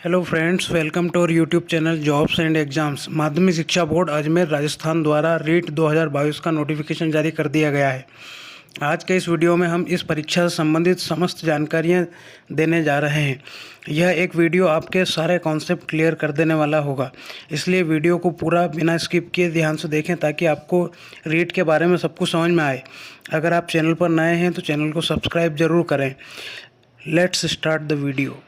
Hello friends, welcome to our YouTube channel jobs and exams. माध्यमिक शिक्षा board Ajmer Rajasthan द्वारा रीट 2022 का नोटिफिकेशन जारी कर दिया गया है। आज के इस वीडियो में हम इस परीक्षा से संबंधित समस्त जानकारियां देने जा रहे हैं। यह एक वीडियो आपके सारे कॉन्सेप्ट क्लियर कर देने वाला होगा, इसलिए वीडियो को पूरा बिना स्किप किए ध्यान से देखें ताकि आपको रीट के बारे में सब कुछ समझ में आए। अगर आप चैनल पर नए हैं तो चैनल को सब्सक्राइब ज़रूर करें। Let's start the video.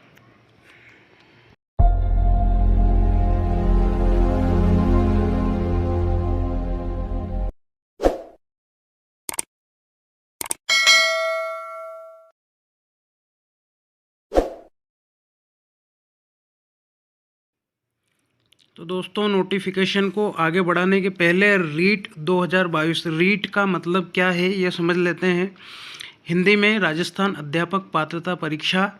तो दोस्तों, नोटिफिकेशन को आगे बढ़ाने के पहले रीट 2022 रीट का मतलब क्या है ये समझ लेते हैं। हिंदी में राजस्थान अध्यापक पात्रता परीक्षा,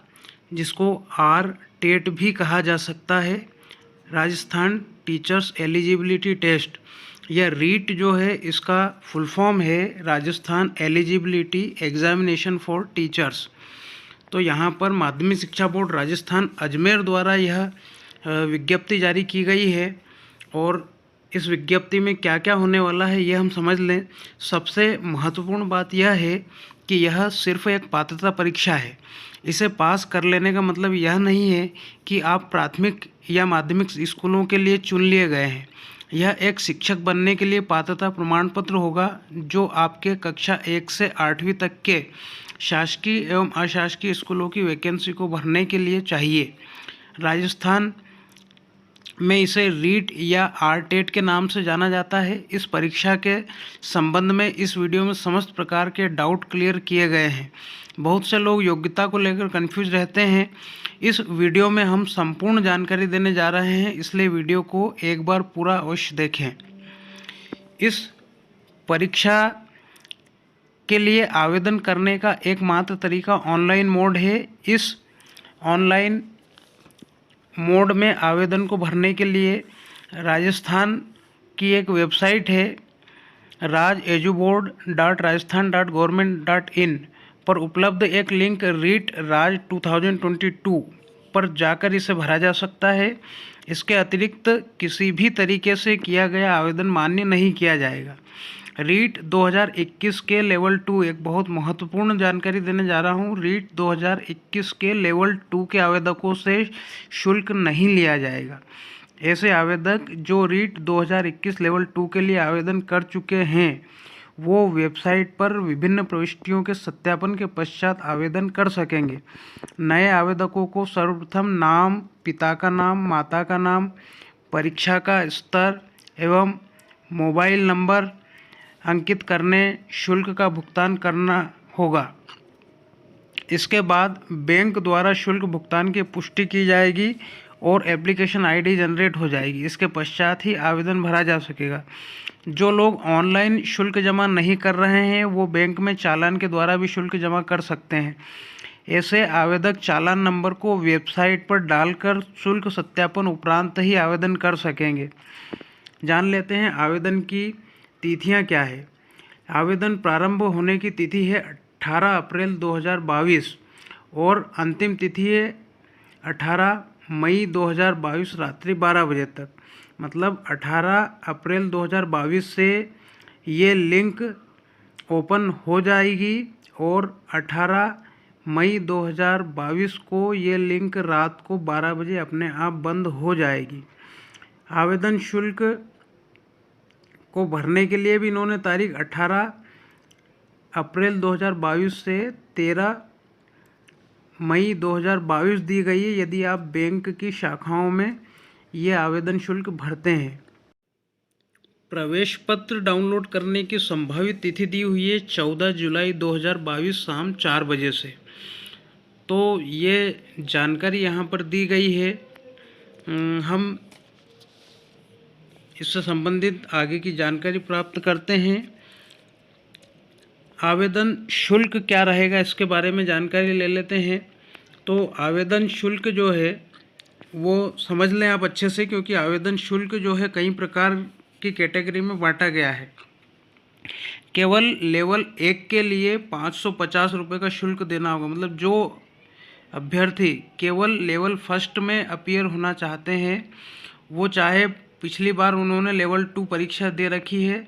जिसको आर टेट भी कहा जा सकता है, राजस्थान टीचर्स एलिजिबिलिटी टेस्ट। यह रीट जो है इसका फुल फॉर्म है Rajasthan eligibility examination for teachers. तो यहाँ पर माध्यमिक शिक्षा बोर्ड राजस्थान अजमेर द्वारा यह विज्ञप्ति जारी की गई है और इस विज्ञप्ति में क्या क्या होने वाला है ये हम समझ लें। सबसे महत्वपूर्ण बात यह है कि यह सिर्फ एक पात्रता परीक्षा है। इसे पास कर लेने का मतलब यह नहीं है कि आप प्राथमिक या माध्यमिक स्कूलों के लिए चुन लिए गए हैं। यह एक शिक्षक बनने के लिए पात्रता प्रमाण पत्र होगा जो आपके कक्षा 1 से 8वीं तक के शासकीय एवं अशासकीय स्कूलों की वैकेंसी को भरने के लिए चाहिए। राजस्थान में इसे रीट या आर टेट के नाम से जाना जाता है। इस परीक्षा के संबंध में इस वीडियो में समस्त प्रकार के डाउट क्लियर किए गए हैं। बहुत से लोग योग्यता को लेकर कंफ्यूज रहते हैं। इस वीडियो में हम संपूर्ण जानकारी देने जा रहे हैं, इसलिए वीडियो को एक बार पूरा अवश्य देखें। इस परीक्षा के लिए आवेदन करने का एकमात्र तरीका ऑनलाइन मोड है। इस ऑनलाइन मोड में आवेदन को भरने के लिए राजस्थान की एक वेबसाइट है rajejuboard.rajasthan.government.in पर उपलब्ध एक लिंक रीट राज 2022 पर जाकर इसे भरा जा सकता है। इसके अतिरिक्त किसी भी तरीके से किया गया आवेदन मान्य नहीं किया जाएगा। रीट 2021 के लेवल 2 एक बहुत महत्वपूर्ण जानकारी देने जा रहा हूँ। रीट 2021 के लेवल 2 के आवेदकों से शुल्क नहीं लिया जाएगा। ऐसे आवेदक जो रीट 2021 लेवल 2 के लिए आवेदन कर चुके हैं वो वेबसाइट पर विभिन्न प्रविष्टियों के सत्यापन के पश्चात आवेदन कर सकेंगे। नए आवेदकों को सर्वप्रथम नाम, पिता का नाम, माता का नाम, परीक्षा का स्तर एवं मोबाइल नंबर अंकित करने शुल्क का भुगतान करना होगा। इसके बाद बैंक द्वारा शुल्क भुगतान की पुष्टि की जाएगी और एप्लीकेशन आईडी जनरेट हो जाएगी। इसके पश्चात ही आवेदन भरा जा सकेगा। जो लोग ऑनलाइन शुल्क जमा नहीं कर रहे हैं वो बैंक में चालान के द्वारा भी शुल्क जमा कर सकते हैं। ऐसे आवेदक चालान नंबर को वेबसाइट पर डालकर शुल्क सत्यापन उपरांत ही आवेदन कर सकेंगे। जान लेते हैं आवेदन की तिथियां क्या है। आवेदन प्रारंभ होने की तिथि है 18 अप्रैल 2022 और अंतिम तिथि है 18 मई 2022 रात्रि 12 बजे तक। मतलब 18 अप्रैल 2022 से ये लिंक ओपन हो जाएगी और 18 मई 2022 को ये लिंक रात को 12 बजे अपने आप बंद हो जाएगी। आवेदन शुल्क को भरने के लिए भी इन्होंने तारीख 18 अप्रैल 2022 से 13 मई 2022 दी गई है यदि आप बैंक की शाखाओं में ये आवेदन शुल्क भरते हैं। प्रवेश पत्र डाउनलोड करने की संभावित तिथि दी हुई है 14 जुलाई 2022 शाम 4 बजे से। तो ये जानकारी यहाँ पर दी गई है। हम इससे संबंधित आगे की जानकारी प्राप्त करते हैं। आवेदन शुल्क क्या रहेगा इसके बारे में जानकारी ले लेते हैं। तो आवेदन शुल्क जो है वो समझ लें आप अच्छे से, क्योंकि आवेदन शुल्क जो है कई प्रकार की कैटेगरी में बांटा गया है। केवल लेवल 1 के लिए 550 रुपये का शुल्क देना होगा। मतलब जो अभ्यर्थी केवल लेवल फर्स्ट में अपीयर होना चाहते हैं, वो चाहे पिछली बार उन्होंने लेवल 2 परीक्षा दे रखी है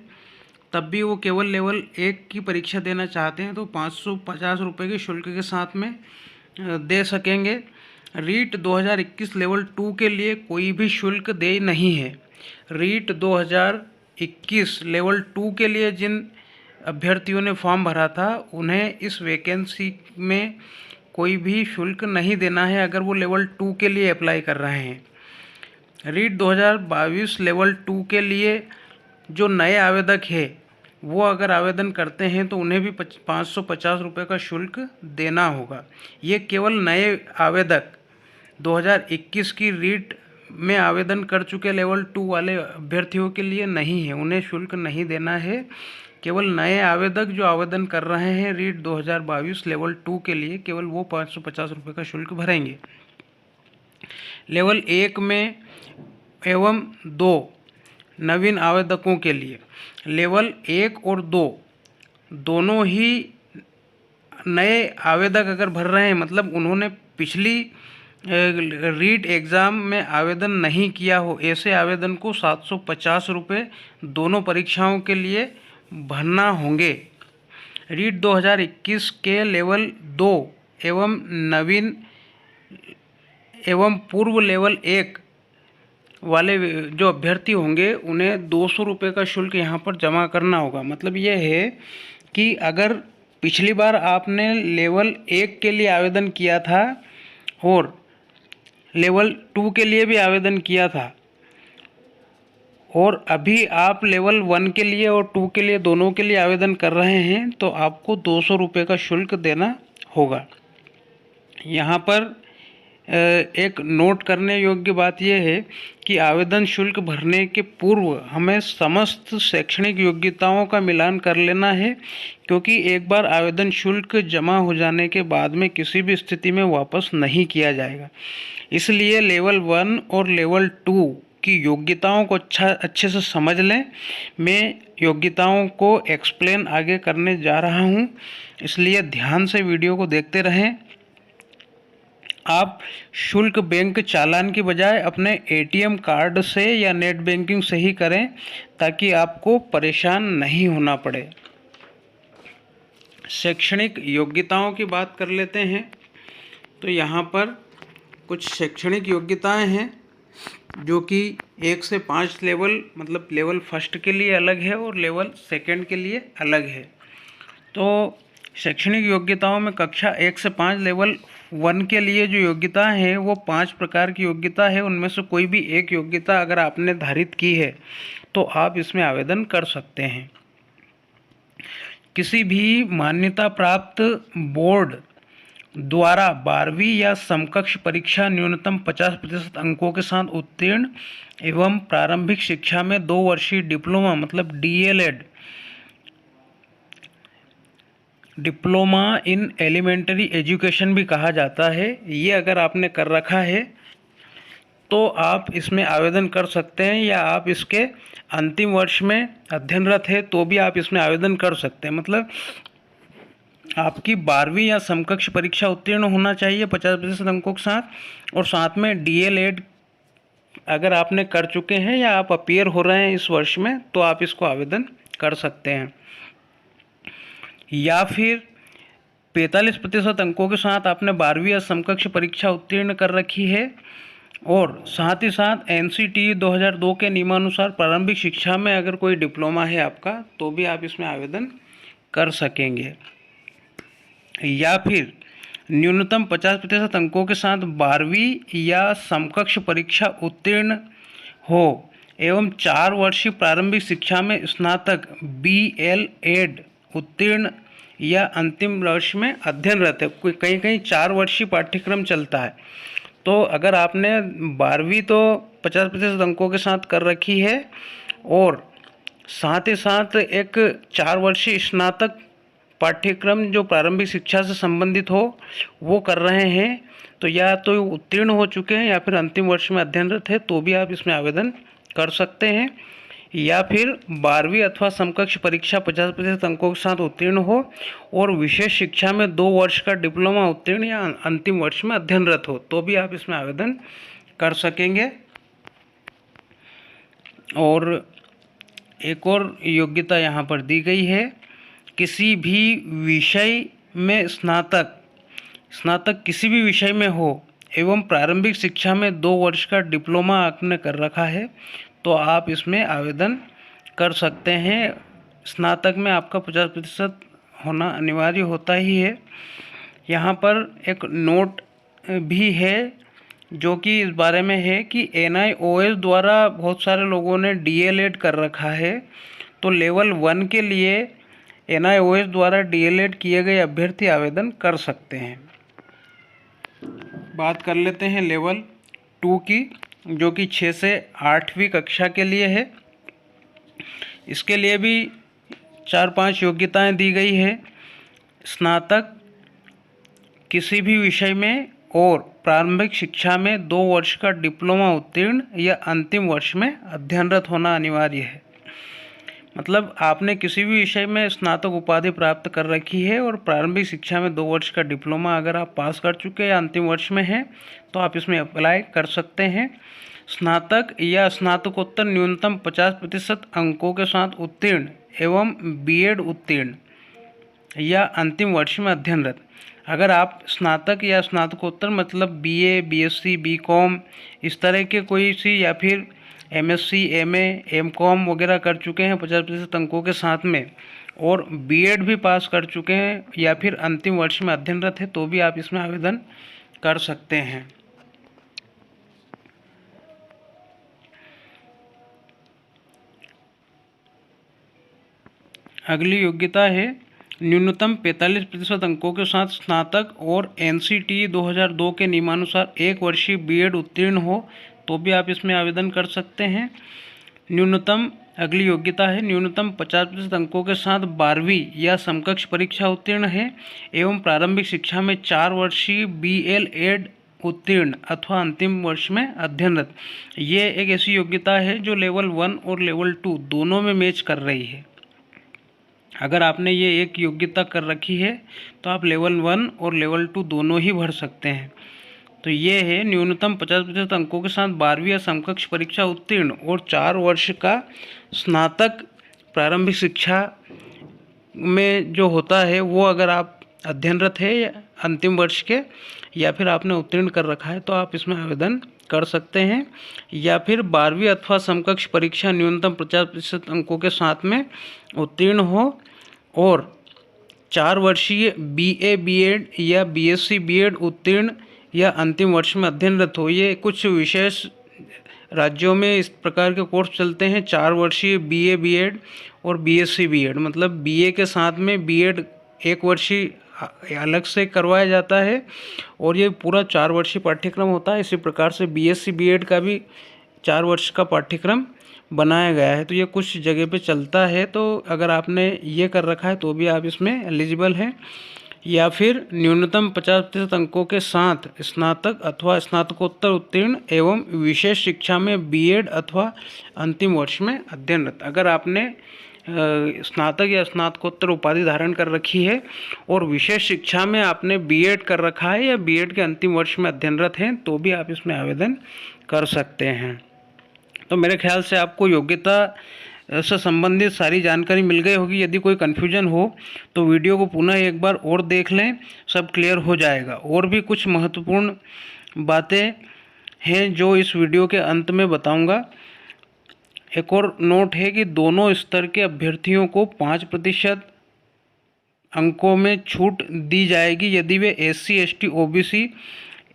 तब भी वो केवल लेवल 1 की परीक्षा देना चाहते हैं, तो 550 रुपये के शुल्क के साथ में दे सकेंगे। रीट 2021 लेवल 2 के लिए कोई भी शुल्क देय नहीं है। रीट 2021 लेवल 2 के लिए जिन अभ्यर्थियों ने फॉर्म भरा था उन्हें इस वैकेंसी में कोई भी शुल्क नहीं देना है अगर वो लेवल 2 के लिए अप्लाई कर रहे हैं। रीट 2022 लेवल 2 के लिए जो नए आवेदक है वो अगर आवेदन करते हैं तो उन्हें भी 550 रुपये का शुल्क देना होगा। ये केवल नए आवेदक 2021 की रीट में आवेदन कर चुके लेवल 2 वाले अभ्यर्थियों के लिए नहीं है, उन्हें शुल्क नहीं देना है। केवल नए आवेदक जो आवेदन कर रहे हैं रीट 2022 लेवल 2 के लिए केवल वो 550 रुपये का शुल्क भरेंगे। लेवल 1 में एवं 2 नवीन आवेदकों के लिए लेवल 1 और 2 दोनों ही नए आवेदक अगर भर रहे हैं, मतलब उन्होंने पिछली रीट एग्ज़ाम में आवेदन नहीं किया हो, ऐसे आवेदन को 750 रुपये दोनों परीक्षाओं के लिए भरना होंगे। रीट 2021 के लेवल 2 एवं नवीन एवं पूर्व लेवल 1 वाले जो अभ्यर्थी होंगे उन्हें 200 रुपये का शुल्क यहाँ पर जमा करना होगा। मतलब ये है कि अगर पिछली बार आपने लेवल 1 के लिए आवेदन किया था और लेवल 2 के लिए भी आवेदन किया था और अभी आप लेवल 1 के लिए और 2 के लिए दोनों के लिए आवेदन कर रहे हैं तो आपको 200 रुपये का शुल्क देना होगा। यहाँ पर एक नोट करने योग्य बात यह है कि आवेदन शुल्क भरने के पूर्व हमें समस्त शैक्षणिक योग्यताओं का मिलान कर लेना है, क्योंकि एक बार आवेदन शुल्क जमा हो जाने के बाद में किसी भी स्थिति में वापस नहीं किया जाएगा। इसलिए लेवल 1 और लेवल 2 की योग्यताओं को अच्छे से समझ लें। मैं योग्यताओं को एक्सप्लेन आगे करने जा रहा हूँ, इसलिए ध्यान से वीडियो को देखते रहें। आप शुल्क बैंक चालान की बजाय अपने एटीएम कार्ड से या नेट बैंकिंग से ही करें ताकि आपको परेशान नहीं होना पड़े। शैक्षणिक योग्यताओं की बात कर लेते हैं। तो यहाँ पर कुछ शैक्षणिक योग्यताएं हैं जो कि 1 से 5 लेवल, मतलब लेवल फर्स्ट के लिए अलग है और लेवल सेकंड के लिए अलग है। तो शैक्षणिक योग्यताओं में कक्षा 1 से 5 लेवल 1 के लिए जो योग्यता है वो 5 प्रकार की योग्यता है। उनमें से कोई भी एक योग्यता अगर आपने धारित की है तो आप इसमें आवेदन कर सकते हैं। किसी भी मान्यता प्राप्त बोर्ड द्वारा 12वीं या समकक्ष परीक्षा न्यूनतम 50% अंकों के साथ उत्तीर्ण एवं प्रारंभिक शिक्षा में 2 वर्षीय डिप्लोमा, मतलब DElEd, diploma in elementary education भी कहा जाता है, ये अगर आपने कर रखा है तो आप इसमें आवेदन कर सकते हैं, या आप इसके अंतिम वर्ष में अध्ययनरत है तो भी आप इसमें आवेदन कर सकते हैं। मतलब आपकी 12वीं या समकक्ष परीक्षा उत्तीर्ण होना चाहिए 50% अंकों के साथ, और साथ में डीएलएड अगर आपने कर चुके हैं या आप अपीयर हो रहे हैं इस वर्ष में तो आप इसको आवेदन कर सकते हैं। या फिर 45% अंकों के साथ आपने 12वीं या समकक्ष परीक्षा उत्तीर्ण कर रखी है और साथ ही साथ एनसीटी 2002 के नियमानुसार प्रारंभिक शिक्षा में अगर कोई डिप्लोमा है आपका तो भी आप इसमें आवेदन कर सकेंगे। या फिर न्यूनतम 50% अंकों के साथ 12वीं या समकक्ष परीक्षा उत्तीर्ण हो एवं 4 वर्षीय प्रारंभिक शिक्षा में स्नातक BLEd उत्तीर्ण या अंतिम वर्ष में अध्ययनरत है। कहीं कहीं 4 वर्षीय पाठ्यक्रम चलता है। तो अगर आपने 12वीं तो 50% अंकों के साथ कर रखी है और साथ ही साथ एक 4 वर्षीय स्नातक पाठ्यक्रम जो प्रारंभिक शिक्षा से संबंधित हो वो कर रहे हैं, तो या तो उत्तीर्ण हो चुके हैं या फिर अंतिम वर्ष में अध्ययनरत है तो भी आप इसमें आवेदन कर सकते हैं। या फिर 12वीं अथवा समकक्ष परीक्षा 50% अंकों के साथ उत्तीर्ण हो और विशेष शिक्षा में 2 वर्ष का डिप्लोमा उत्तीर्ण या अंतिम वर्ष में अध्ययनरत हो, तो भी आप इसमें आवेदन कर सकेंगे। और एक और योग्यता यहाँ पर दी गई है, किसी भी विषय में स्नातक किसी भी विषय में हो एवं प्रारंभिक शिक्षा में 2 वर्ष का डिप्लोमा आपने कर रखा है तो आप इसमें आवेदन कर सकते हैं। स्नातक में आपका 50% होना अनिवार्य होता ही है। यहाँ पर एक नोट भी है जो कि इस बारे में है कि NIOS द्वारा बहुत सारे लोगों ने DLED कर रखा है, तो लेवल 1 के लिए NIOS द्वारा DLED किए गए अभ्यर्थी आवेदन कर सकते हैं। बात कर लेते हैं लेवल 2 की, जो कि 6 से 8वीं कक्षा के लिए है। इसके लिए भी 4-5 योग्यताएं दी गई है। स्नातक किसी भी विषय में और प्रारंभिक शिक्षा में 2 वर्ष का डिप्लोमा उत्तीर्ण या अंतिम वर्ष में अध्ययनरत होना अनिवार्य है। मतलब आपने किसी भी विषय में स्नातक उपाधि प्राप्त कर रखी है और प्रारंभिक शिक्षा में 2 वर्ष का डिप्लोमा अगर आप पास कर चुके हैं या अंतिम वर्ष में हैं तो आप इसमें अप्लाई कर सकते हैं। स्नातक या स्नातकोत्तर न्यूनतम 50% अंकों के साथ उत्तीर्ण एवं BEd उत्तीर्ण या अंतिम वर्ष में अध्ययनरत। अगर आप स्नातक या स्नातकोत्तर मतलब BA, BSc, BCom इस तरह के कोई सी या फिर MSc, MA, MCom वगैरह कर चुके हैं 50% अंकों के साथ में और BEd भी पास कर चुके हैं या फिर अंतिम वर्ष में अध्ययनरत है तो भी आप इसमें आवेदन कर सकते हैं। अगली योग्यता है न्यूनतम 45% अंकों के साथ स्नातक और NCTE 2002 के नियमानुसार 1 वर्षीय BEd उत्तीर्ण हो तो भी आप इसमें आवेदन कर सकते हैं। अगली योग्यता है न्यूनतम 50% अंकों के साथ 12वीं या समकक्ष परीक्षा उत्तीर्ण है एवं प्रारंभिक शिक्षा में 4 वर्षीय BLEd उत्तीर्ण अथवा अंतिम वर्ष में अध्ययनरत। ये एक ऐसी योग्यता है जो लेवल 1 और लेवल 2 दोनों में मैच कर रही है। अगर आपने ये एक योग्यता कर रखी है तो आप लेवल 1 और लेवल 2 दोनों ही भर सकते हैं। तो ये है न्यूनतम 50% अंकों के साथ 12वीं या समकक्ष परीक्षा उत्तीर्ण और 4 वर्ष का स्नातक प्रारंभिक शिक्षा में जो होता है वो अगर आप अध्ययनरत है या अंतिम वर्ष के या फिर आपने उत्तीर्ण कर रखा है तो आप इसमें आवेदन कर सकते हैं। या फिर 12वीं अथवा समकक्ष परीक्षा न्यूनतम 50% अंकों के साथ में उत्तीर्ण हो और 4 वर्षीय BA BEd या BSc BEd उत्तीर्ण या अंतिम वर्ष में अध्ययनरत हो। ये कुछ विशेष राज्यों में इस प्रकार के कोर्स चलते हैं, 4 वर्षीय BA BEd और BSc BEd, मतलब BA के साथ में BEd 1 वर्षीय अलग से करवाया जाता है और ये पूरा 4 वर्षीय पाठ्यक्रम होता है। इसी प्रकार से BSc BEd का भी 4 वर्ष का पाठ्यक्रम बनाया गया है। तो ये कुछ जगह पे चलता है, तो अगर आपने ये कर रखा है तो भी आप इसमें एलिजिबल हैं। या फिर न्यूनतम 50% अंकों के साथ स्नातक अथवा स्नातकोत्तर उत्तीर्ण एवं विशेष शिक्षा में BEd अथवा अंतिम वर्ष में अध्ययनरत। अगर आपने स्नातक या स्नातकोत्तर उपाधि धारण कर रखी है और विशेष शिक्षा में आपने BEd कर रखा है या BEd के अंतिम वर्ष में अध्ययनरत हैं तो भी आप इसमें आवेदन कर सकते हैं। तो मेरे ख्याल से आपको योग्यता से संबंधित सारी जानकारी मिल गई होगी। यदि कोई कन्फ्यूजन हो तो वीडियो को पुनः एक बार और देख लें, सब क्लियर हो जाएगा। और भी कुछ महत्वपूर्ण बातें हैं जो इस वीडियो के अंत में बताऊंगा। एक और नोट है कि दोनों स्तर के अभ्यर्थियों को 5% अंकों में छूट दी जाएगी यदि वे SC ST OBC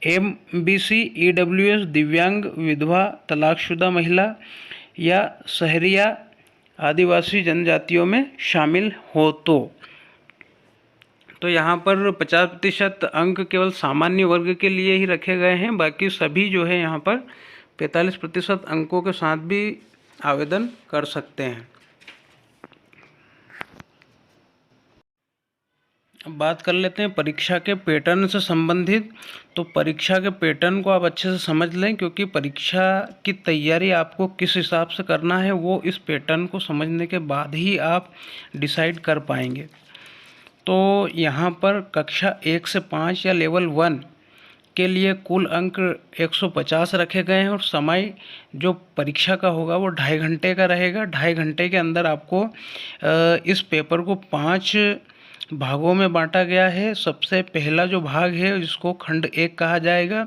MBC EWS दिव्यांग विधवा तलाकशुदा महिला या शहरिया आदिवासी जनजातियों में शामिल हो। तो यहाँ पर 50% अंक केवल सामान्य वर्ग के लिए ही रखे गए हैं, बाकी सभी जो है यहाँ पर 45% अंकों के साथ भी आवेदन कर सकते हैं। अब बात कर लेते हैं परीक्षा के पैटर्न से संबंधित। तो परीक्षा के पैटर्न को आप अच्छे से समझ लें, क्योंकि परीक्षा की तैयारी आपको किस हिसाब से करना है वो इस पैटर्न को समझने के बाद ही आप डिसाइड कर पाएंगे। तो यहाँ पर कक्षा 1 से 5 या लेवल 1 के लिए कुल अंक 150 रखे गए हैं और समय जो परीक्षा का होगा वो 2.5 घंटे का रहेगा। 2.5 घंटे के अंदर आपको इस पेपर को 5 भागों में बांटा गया है। सबसे पहला जो भाग है जिसको खंड 1 कहा जाएगा,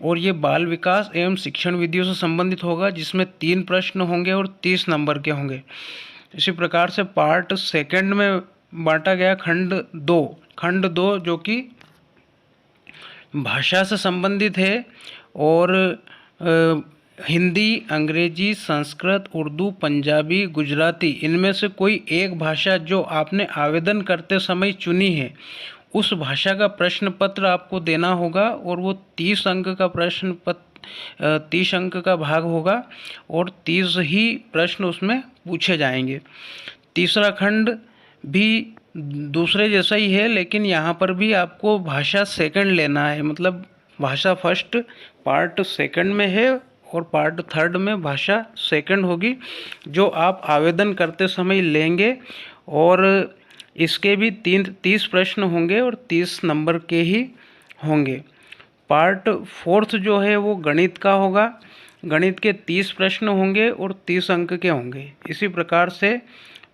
और ये बाल विकास एवं शिक्षण विधियों से संबंधित होगा, जिसमें 3 प्रश्न होंगे और 30 नंबर के होंगे। इसी प्रकार से पार्ट सेकंड में बांटा गया खंड 2 जो कि भाषा से संबंधित है, और हिंदी, अंग्रेजी, संस्कृत, उर्दू, पंजाबी, गुजराती, इनमें से कोई एक भाषा जो आपने आवेदन करते समय चुनी है उस भाषा का प्रश्न पत्र आपको देना होगा, और वो 30 अंक का प्रश्न पत्र 30 अंक का भाग होगा और 30 ही प्रश्न उसमें पूछे जाएंगे। तीसरा खंड भी दूसरे जैसा ही है, लेकिन यहाँ पर भी आपको भाषा सेकंड लेना है, मतलब भाषा फर्स्ट पार्ट सेकंड में है और पार्ट थर्ड में भाषा सेकंड होगी, जो आप आवेदन करते समय लेंगे। और इसके भी 30 प्रश्न होंगे और 30 नंबर के ही होंगे। पार्ट फोर्थ जो है वो गणित का होगा। गणित के 30 प्रश्न होंगे और 30 अंक के होंगे। इसी प्रकार से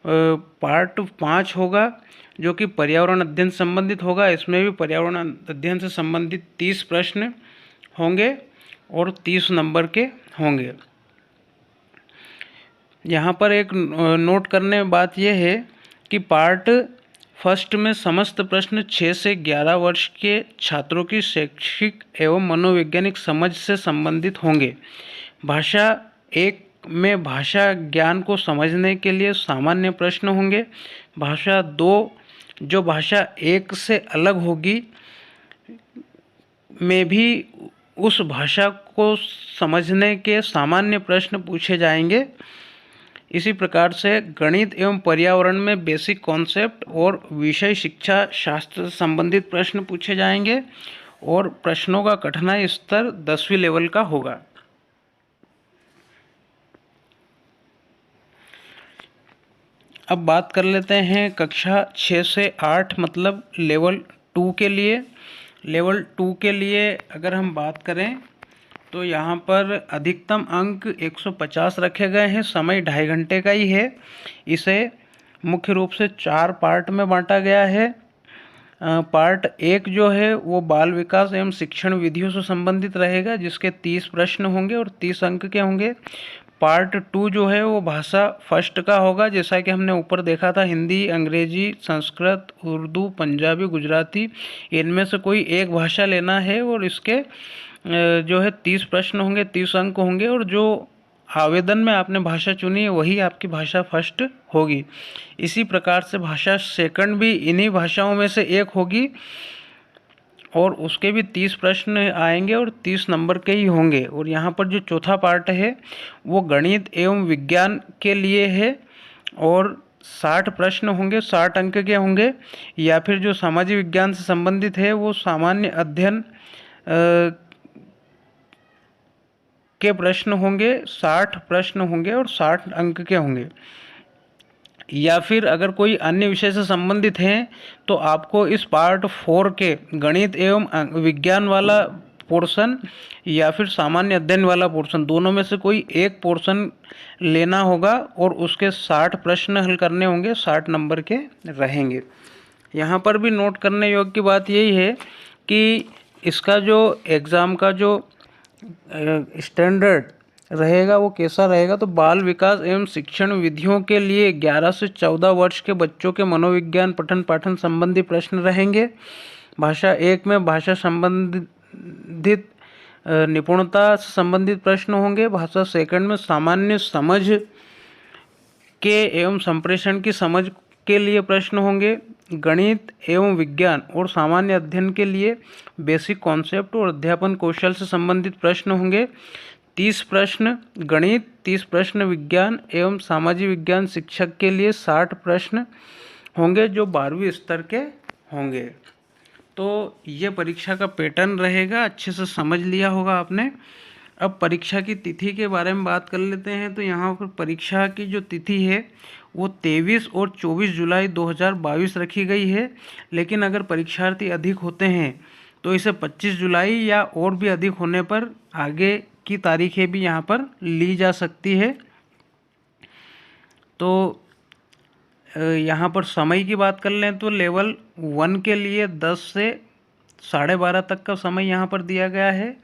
पार्ट 5 होगा जो कि पर्यावरण अध्ययन से संबंधित होगा। इसमें भी पर्यावरण अध्ययन से संबंधित 30 प्रश्न होंगे और 30 नंबर के होंगे। यहाँ पर एक नोट करने बात यह है कि पार्ट फर्स्ट में समस्त प्रश्न 6 से 11 वर्ष के छात्रों की शैक्षिक एवं मनोवैज्ञानिक समझ से संबंधित होंगे। भाषा 1 में भाषा ज्ञान को समझने के लिए सामान्य प्रश्न होंगे। भाषा 2 जो भाषा 1 से अलग होगी में भी उस भाषा को समझने के सामान्य प्रश्न पूछे जाएंगे। इसी प्रकार से गणित एवं पर्यावरण में बेसिक कॉन्सेप्ट और विषय शिक्षा शास्त्र से संबंधित प्रश्न पूछे जाएंगे, और प्रश्नों का कठिनाई स्तर 10वीं लेवल का होगा। अब बात कर लेते हैं कक्षा 6 से 8 मतलब लेवल 2 के लिए। लेवल 2 के लिए अगर हम बात करें तो यहाँ पर अधिकतम अंक 150 रखे गए हैं। समय 2.5 घंटे का ही है। इसे मुख्य रूप से 4 पार्ट में बांटा गया है। पार्ट 1 जो है वो बाल विकास एवं शिक्षण विधियों से संबंधित रहेगा, जिसके 30 प्रश्न होंगे और 30 अंक के होंगे। पार्ट 2 जो है वो भाषा फर्स्ट का होगा, जैसा कि हमने ऊपर देखा था, हिंदी, अंग्रेजी, संस्कृत, उर्दू, पंजाबी, गुजराती, इनमें से कोई एक भाषा लेना है, और इसके जो है 30 प्रश्न होंगे, 30 अंक होंगे, और जो आवेदन में आपने भाषा चुनी है वही आपकी भाषा फर्स्ट होगी। इसी प्रकार से भाषा सेकंड भी इन्हीं भाषाओं में से एक होगी, और उसके भी 30 प्रश्न आएंगे और 30 नंबर के ही होंगे। और यहाँ पर जो चौथा पार्ट है वो गणित एवं विज्ञान के लिए है, और 60 प्रश्न होंगे, 60 अंक के होंगे। या फिर जो सामाजिक विज्ञान से संबंधित है वो सामान्य अध्ययन के प्रश्न होंगे, 60 प्रश्न होंगे और 60 अंक के होंगे। या फिर अगर कोई अन्य विषय से संबंधित हैं तो आपको इस पार्ट 4 के गणित एवं विज्ञान वाला पोर्शन या फिर सामान्य अध्ययन वाला पोर्शन, दोनों में से कोई एक पोर्शन लेना होगा, और उसके 60 प्रश्न हल करने होंगे, 60 नंबर के रहेंगे। यहाँ पर भी नोट करने योग्य की बात यही है कि इसका जो एग्ज़ाम का जो स्टैंडर्ड रहेगा वो कैसा रहेगा। तो बाल विकास एवं शिक्षण विधियों के लिए 11 से 14 वर्ष के बच्चों के मनोविज्ञान पठन पाठन संबंधी प्रश्न रहेंगे। भाषा 1 में भाषा संबंधित निपुणता से संबंधित प्रश्न होंगे। भाषा सेकंड में सामान्य समझ के एवं संप्रेषण की समझ के लिए प्रश्न होंगे। गणित एवं विज्ञान और सामान्य अध्ययन के लिए बेसिक कॉन्सेप्ट और अध्यापन कौशल से संबंधित प्रश्न होंगे। 30 प्रश्न गणित, 30 प्रश्न विज्ञान एवं सामाजिक विज्ञान शिक्षक के लिए 60 प्रश्न होंगे जो 12वीं स्तर के होंगे। तो ये परीक्षा का पैटर्न रहेगा, अच्छे से समझ लिया होगा आपने। अब परीक्षा की तिथि के बारे में बात कर लेते हैं। तो यहाँ पर परीक्षा की जो तिथि है वो 23 और 24 जुलाई 2022 रखी गई है। लेकिन अगर परीक्षार्थी अधिक होते हैं तो इसे 25 जुलाई या और भी अधिक होने पर आगे की तारीखें भी यहाँ पर ली जा सकती है। तो यहाँ पर समय की बात कर लें तो लेवल 1 के लिए 10 से 12:30 तक का समय यहाँ पर दिया गया है,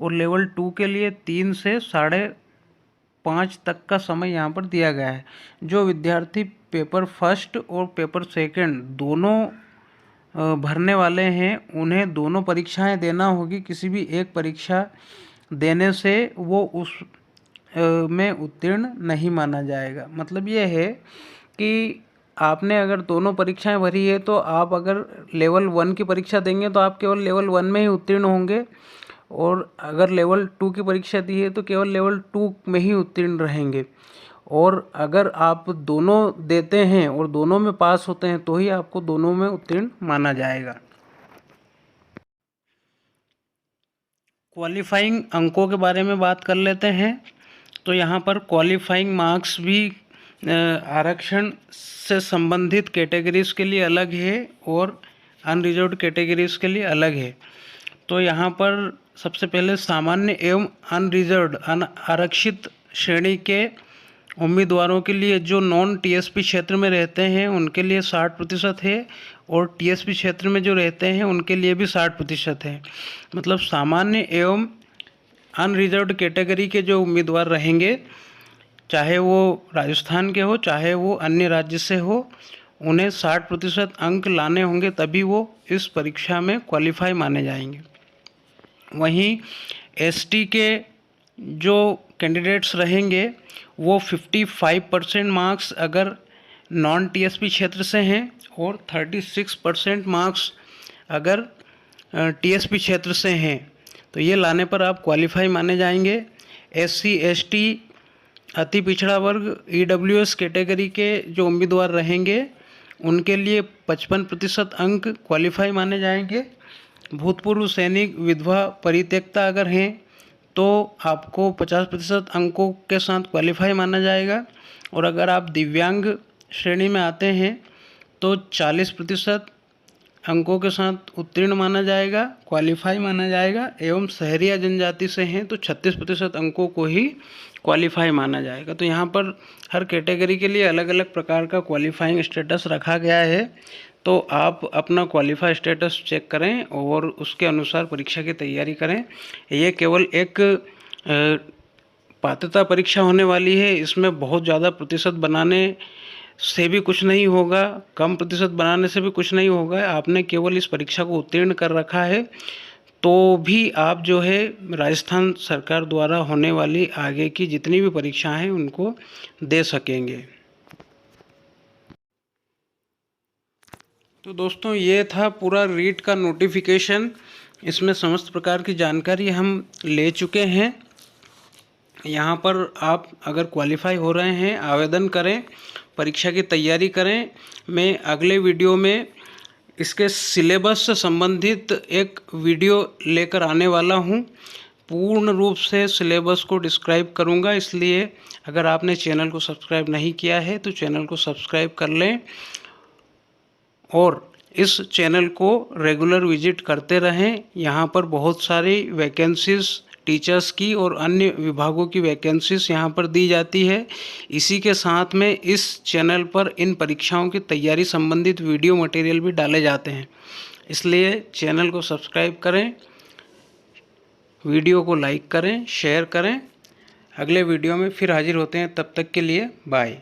और लेवल 2 के लिए 3 से 5:30 तक का समय यहाँ पर दिया गया है। जो विद्यार्थी पेपर फर्स्ट और पेपर सेकंड दोनों भरने वाले हैं उन्हें दोनों परीक्षाएं देना होगी। किसी भी एक परीक्षा देने से वो उस में उत्तीर्ण नहीं माना जाएगा। मतलब ये है कि आपने अगर दोनों परीक्षाएं भरी है तो आप अगर लेवल 1 की परीक्षा देंगे तो आप केवल लेवल 1 में ही उत्तीर्ण होंगे, और अगर लेवल 2 की परीक्षा दी है तो केवल लेवल 2 में ही उत्तीर्ण रहेंगे। और अगर आप दोनों देते हैं और दोनों में पास होते हैं तो ही आपको दोनों में उत्तीर्ण माना जाएगा। क्वालिफाइंग अंकों के बारे में बात कर लेते हैं। तो यहाँ पर क्वालिफाइंग मार्क्स भी आरक्षण से संबंधित कैटेगरीज के लिए अलग है और अनरिजर्व्ड कैटेगरीज के लिए अलग है। तो यहाँ पर सबसे पहले सामान्य एवं अनरिजर्व्ड आरक्षित श्रेणी के उम्मीदवारों के लिए जो नॉन टीएसपी क्षेत्र में रहते हैं उनके लिए 60% है, और टीएसपी क्षेत्र में जो रहते हैं उनके लिए भी 60% है। मतलब सामान्य एवं अनरिजर्व्ड कैटेगरी के जो उम्मीदवार रहेंगे, चाहे वो राजस्थान के हो चाहे वो अन्य राज्य से हो, उन्हें 60% अंक लाने होंगे, तभी वो इस परीक्षा में क्वालिफाई माने जाएंगे। वहीं एसटी के जो कैंडिडेट्स रहेंगे वो 55% मार्क्स अगर नॉन टीएसपी क्षेत्र से हैं और 36% मार्क्स अगर टीएसपी क्षेत्र से हैं, तो ये लाने पर आप क्वालिफाई माने जाएंगे। एससी एसटी अति पिछड़ा वर्ग ईडब्ल्यूएस कैटेगरी के जो उम्मीदवार रहेंगे उनके लिए 55% अंक क्वालिफाई माने जाएंगे। भूतपूर्व सैनिक विधवा परित्यक्ता अगर हैं तो आपको 50% अंकों के साथ क्वालिफाई माना जाएगा, और अगर आप दिव्यांग श्रेणी में आते हैं तो 40% अंकों के साथ उत्तीर्ण माना जाएगा, क्वालिफाई माना जाएगा। एवं शहरी या जनजाति से हैं तो 36% अंकों को ही क्वालिफाई माना जाएगा। तो यहाँ पर हर कैटेगरी के लिए अलग अलग प्रकार का क्वालिफाइंग स्टेटस रखा गया है। तो आप अपना क्वालिफाई स्टेटस चेक करें और उसके अनुसार परीक्षा की तैयारी करें। ये केवल एक पात्रता परीक्षा होने वाली है, इसमें बहुत ज़्यादा प्रतिशत बनाने से भी कुछ नहीं होगा, कम प्रतिशत बनाने से भी कुछ नहीं होगा। आपने केवल इस परीक्षा को उत्तीर्ण कर रखा है तो भी आप जो है राजस्थान सरकार द्वारा होने वाली आगे की जितनी भी परीक्षाएं हैं उनको दे सकेंगे। तो दोस्तों ये था पूरा रीट का नोटिफिकेशन। इसमें समस्त प्रकार की जानकारी हम ले चुके हैं। यहाँ पर आप अगर क्वालिफाई हो रहे हैं आवेदन करें, परीक्षा की तैयारी करें। मैं अगले वीडियो में इसके सिलेबस से संबंधित एक वीडियो लेकर आने वाला हूँ। पूर्ण रूप से सिलेबस को डिस्क्राइब करूँगा, इसलिए अगर आपने चैनल को सब्सक्राइब नहीं किया है तो चैनल को सब्सक्राइब कर लें और इस चैनल को रेगुलर विजिट करते रहें। यहाँ पर बहुत सारी वैकेंसीज टीचर्स की और अन्य विभागों की वैकेंसीज यहाँ पर दी जाती है। इसी के साथ में इस चैनल पर इन परीक्षाओं की तैयारी संबंधित वीडियो मटेरियल भी डाले जाते हैं, इसलिए चैनल को सब्सक्राइब करें, वीडियो को लाइक करें, शेयर करें। अगले वीडियो में फिर हाजिर होते हैं, तब तक के लिए बाय।